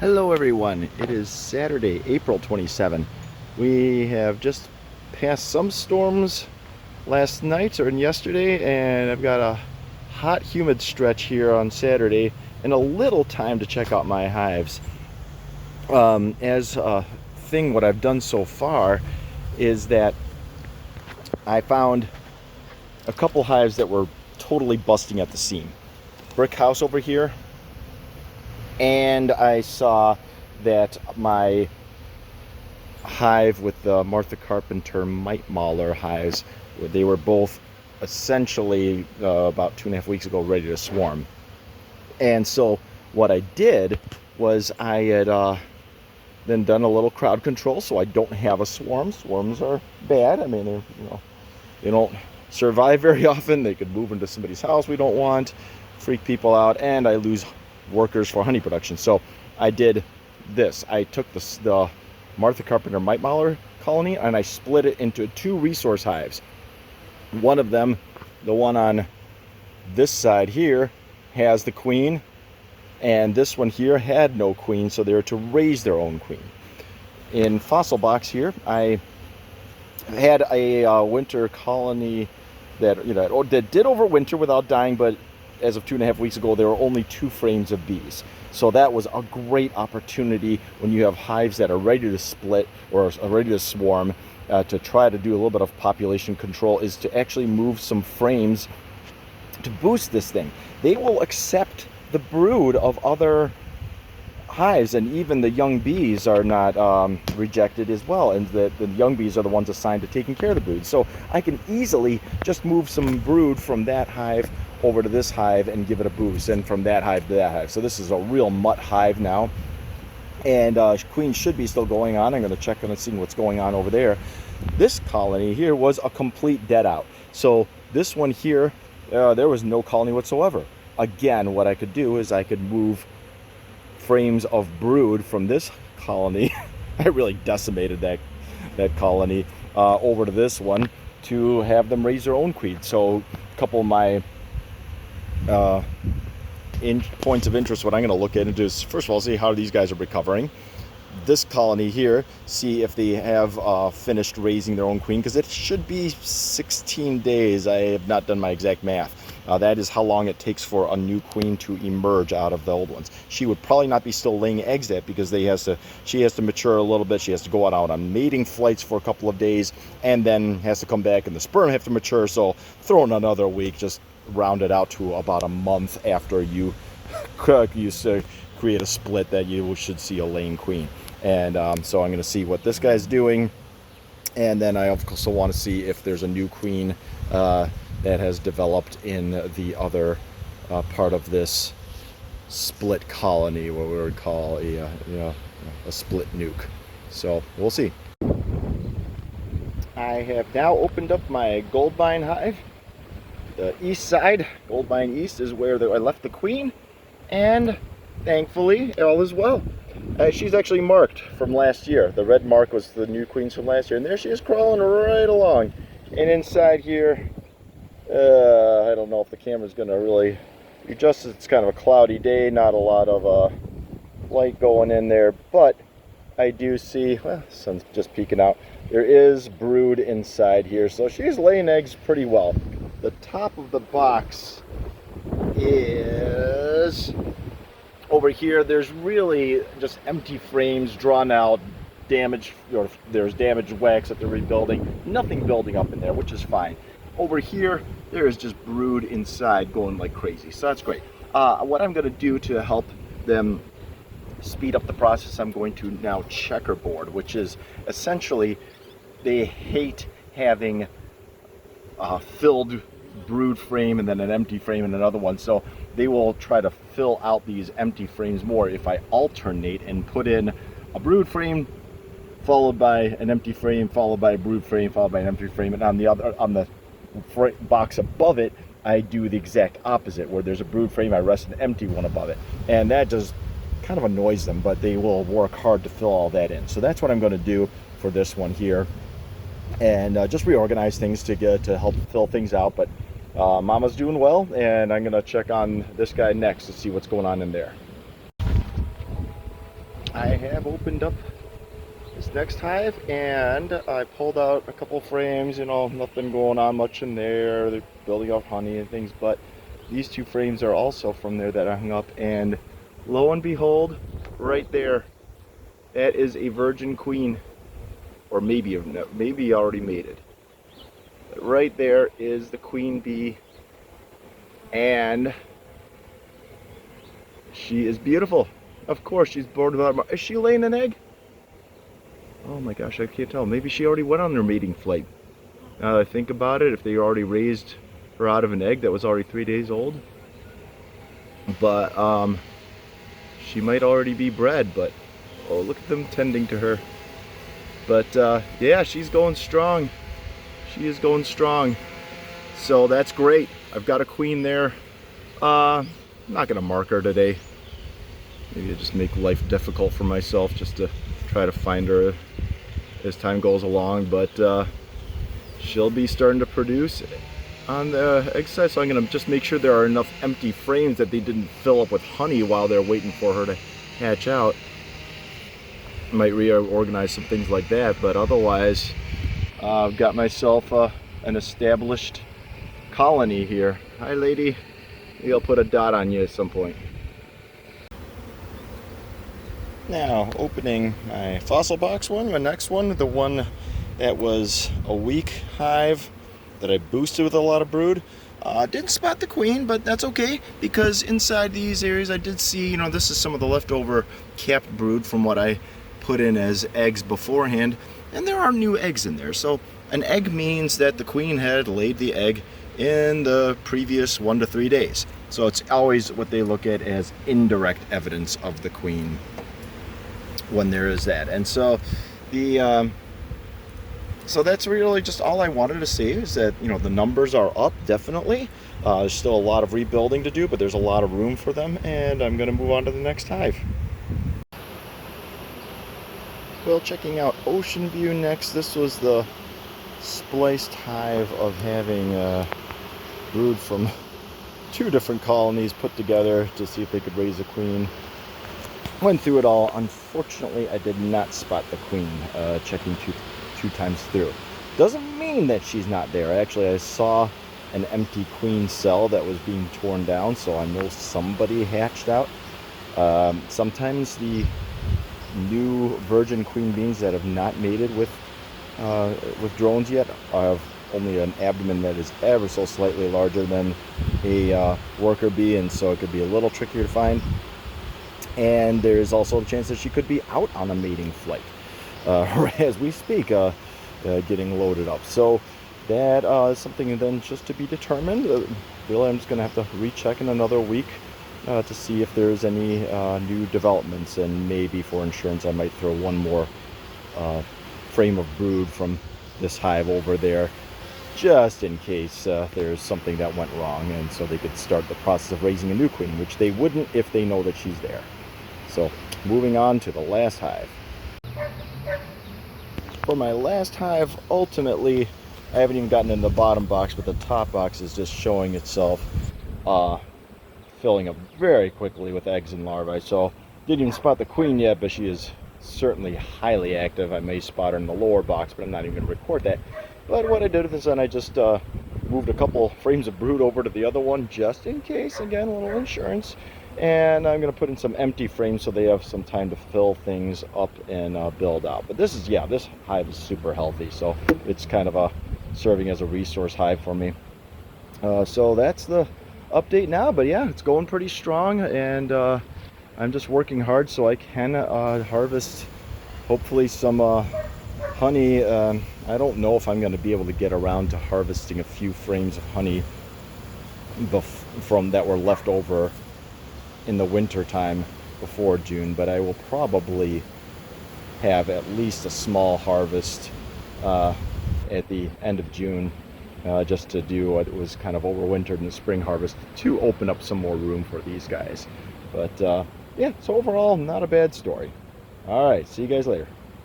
Hello everyone, it is Saturday, April 27. We have just passed some storms last night or yesterday, and I've got a hot, humid stretch here on Saturday and a little time to check out my hives. As a thing, what I've done so far is that I found a couple hives that were totally busting at the seam. Brick house over here, and I saw that my hive with the Martha Carpenter mite mauler hives, they were both essentially about 2.5 weeks ago ready to swarm. And so what I did was I had then done a little crowd control so I don't have a swarm. Swarms are bad. I mean, they don't survive very often. They could move into somebody's house we don't want, freak people out, and I lose workers for honey production. So I did this. I took the Martha Carpenter mite mauler colony and I split it into two resource hives. One of them, the one on this side here, has the queen, and this one here had no queen, so they were to raise their own queen. In Fossil Box here, I had a winter colony that that did overwinter without dying, but as of 2.5 weeks ago, there were only 2 frames of bees. So that was a great opportunity when you have hives that are ready to split or are ready to swarm, to try to do a little bit of population control, is to actually move some frames to boost this thing. They will accept the brood of other hives, and even the young bees are not rejected as well, and the young bees are the ones assigned to taking care of the brood. So I can easily just move some brood from that hive over to this hive and give it a boost, and from that hive to that hive. So this is a real mutt hive now, and queen should be still going on. I'm going to check on and see what's going on over there. This colony here was a complete dead out. So this one here, there was no colony whatsoever. Again, what I could do is I could move frames of brood from this colony I really decimated that colony over to this one to have them raise their own queen. So a couple of my points of interest, what I'm going to look at and do is, first of all, see how these guys are recovering. This colony here, see if they have finished raising their own queen, because it should be 16 days. I have not done my exact math. That is how long it takes for a new queen to emerge out of the old ones. She would probably not be still laying eggs yet, because she has to mature a little bit. She has to go out on mating flights for a couple of days, and then has to come back, and the sperm have to mature. So throw in another week, just round it out to about a month after you create a split, that you should see a laying queen. And so I'm going to see what this guy's doing, and then I also want to see if there's a new queen that has developed in the other part of this split colony, what we would call a split nuke. So we'll see. I have now opened up my Goldmine hive. The east side, Goldmine East, is where I left the queen, and thankfully all is well. She's actually marked from last year. The red mark was the new queens from last year, and there she is crawling right along. And inside here, I don't know if the camera's going to really adjust. It's kind of a cloudy day, not a lot of light going in there, but I do see, well, the sun's just peeking out. There is brood inside here, so she's laying eggs pretty well. The top of the box is over here. There's really just empty frames drawn out, damaged, or there's damaged wax that they're rebuilding. Nothing building up in there, which is fine. Over here, there is just brood inside going like crazy, so that's great. What I'm going to do to help them speed up the process, I'm going to now checkerboard, which is essentially, they hate having filled brood frame and then an empty frame and another one, so they will try to fill out these empty frames more if I alternate and put in a brood frame followed by an empty frame, followed by a brood frame, followed by an empty frame, and on the box above it I do the exact opposite, where there's a brood frame, I rest an empty one above it, and that just kind of annoys them, but they will work hard to fill all that in. So that's what I'm going to do for this one here, and just reorganize things to help fill things out. But Mama's doing well, and I'm going to check on this guy next to see what's going on in there. I have opened up this next hive and I pulled out a couple frames. You know, nothing going on much in there. They're building off honey and things, but these two frames are also from there that I hung up, and lo and behold, right there, that is a virgin queen, or maybe already mated. But right there is the queen bee, and she is beautiful. Of course, she's born without. Is she laying an egg? Oh my gosh, I can't tell. Maybe she already went on her mating flight. Now that I think about it, if they already raised her out of an egg that was already 3 days old, but she might already be bred. But oh, look at them tending to her. But yeah, she's going strong. She is going strong. So that's great. I've got a queen there. I'm not gonna mark her today. Maybe I just make life difficult for myself just to try to find her as time goes along. But she'll be starting to produce on the egg side, so I'm gonna just make sure there are enough empty frames that they didn't fill up with honey while they're waiting for her to hatch out. I might reorganize some things like that, but otherwise I've got myself an established colony here. Hi lady, maybe I'll put a dot on you at some point. Now opening my fossil box one, my next one, the one that was a weak hive that I boosted with a lot of brood. Didn't spot the queen, but that's okay, because inside these areas I did see, you know, this is some of the leftover capped brood from what I put in as eggs beforehand, and there are new eggs in there. So an egg means that the queen had laid the egg in the previous 1 to 3 days. So it's always what they look at as indirect evidence of the queen when there is that. And so the so that's really just all I wanted to say, is that, you know, the numbers are up, definitely. There's still a lot of rebuilding to do, but there's a lot of room for them, and I'm going to move on to the next hive. Well, checking out Ocean View next. This was the spliced hive of having brood from 2 different colonies put together to see if they could raise a queen. Went through it all. Unfortunately, I did not spot the queen, checking two times through. Doesn't mean that she's not there. Actually, I saw an empty queen cell that was being torn down, so I know somebody hatched out. Sometimes the new virgin queen bees that have not mated with drones yet have only an abdomen that is ever so slightly larger than a worker bee, and so it could be a little trickier to find. And there's also a chance that she could be out on a mating flight as we speak, getting loaded up. So that is something then just to be determined. Really, I'm just going to have to recheck in another week to see if there's any new developments, and maybe for insurance I might throw one more frame of brood from this hive over there, just in case there's something that went wrong, and so they could start the process of raising a new queen, which they wouldn't if they know that she's there. So moving on to the last hive. For my last hive, ultimately, I haven't even gotten in the bottom box, but the top box is just showing itself filling up very quickly with eggs and larvae. So didn't even spot the queen yet, but she is certainly highly active. I may spot her in the lower box, but I'm not even going to record that. But what I did is then I just moved a couple frames of brood over to the other one, just in case. Again, a little insurance. And I'm going to put in some empty frames so they have some time to fill things up and build out. But this is, yeah, this hive is super healthy, so it's kind of serving as a resource hive for me. So that's the update now. But yeah, it's going pretty strong, and I'm just working hard so I can harvest hopefully some honey. I don't know if I'm going to be able to get around to harvesting a few frames of honey from that were left over in the winter time before June, but I will probably have at least a small harvest at the end of June, just to do what was kind of overwintered in the spring harvest, to open up some more room for these guys. But yeah, so overall, not a bad story. All right, see you guys later.